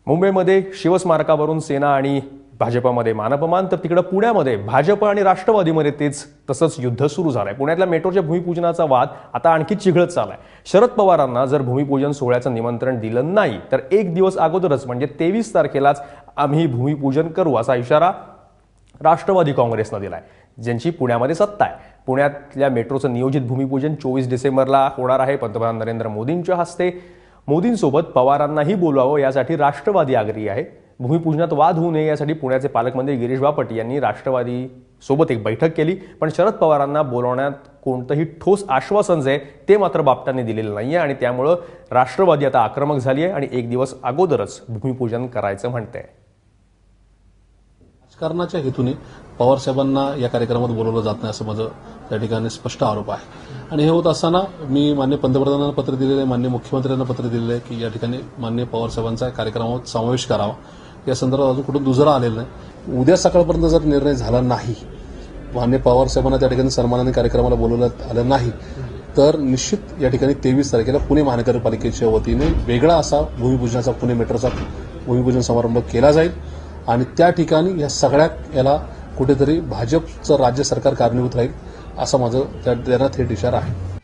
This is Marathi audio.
मुंबईमध्ये शिवस्मारकावरून सेना आणि भाजपमध्ये मानापमान, तर तिकडे पुण्यामध्ये भाजप आणि राष्ट्रवादीमध्ये तेच तसंच युद्ध सुरू झालंय। पुण्यातल्या मेट्रोच्या भूमिपूजनाचा वाद आता आणखी चिघळत चाललाय। शरद पवारांना जर भूमिपूजन सोहळ्याचं निमंत्रण दिलं नाही तर एक दिवस अगोदरच म्हणजे 23 तारखेलाच आम्ही भूमिपूजन करू असा इशारा राष्ट्रवादी काँग्रेसने दिलाय, ज्यांची पुण्यामध्ये सत्ता आहे। पुण्यातल्या मेट्रोचं नियोजित भूमिपूजन 24 डिसेंबरला होणार आहे। पंतप्रधान नरेंद्र मोदींच्या हस्ते मोदींसोबत पवारांनाही बोलवावं यासाठी राष्ट्रवादी आग्रही आहे। भूमिपूजनात वाद होऊ नये यासाठी पुण्याचे पालकमंत्री गिरीश बापट यांनी राष्ट्रवादी सोबत एक बैठक केली, पण शरद पवारांना बोलवण्यात कोणतंही ठोस आश्वासन जे ते मात्र बापटांनी दिलेलं नाहीये आणि त्यामुळे राष्ट्रवादी आता आक्रमक झाली आहे आणि एक दिवस अगोदरच भूमिपूजन करायचं म्हणते। राजकारणाच्या हेतूने पवार साहेबांना या कार्यक्रमात बोलवलं जात नाही असं माझं त्या ठिकाणी स्पष्ट आरोप आहे। आणि हे होत असताना मी माननीय पंतप्रधानांना पत्र दिलेलं आहे, माननीय मुख्यमंत्र्यांना पत्र दिलेलं आहे की या ठिकाणी माननीय पवार साहेबांचा कार्यक्रमात समावेश करावा। या संदर्भात अजून कुठं दुजरा आलेला नाही। उद्या सकाळपर्यंत जर निर्णय झाला नाही, माननीय पवार साहेबांना त्या ठिकाणी सन्मानाने कार्यक्रमाला बोलवण्यात आलं नाही तर निश्चित या ठिकाणी 23 तारखेला पुणे महानगरपालिकेच्या वतीने वेगळा असा भूमिपूजनाचा पुणे मेट्रोचा भूमिपूजन समारंभ केला जाईल आणि त्या ठिकाणी या सगळ्या याला कुठेतरी भाजपचं राज्य सरकार कारणीभूत राहील असा माझं त्यांना थेट इशारा आहे।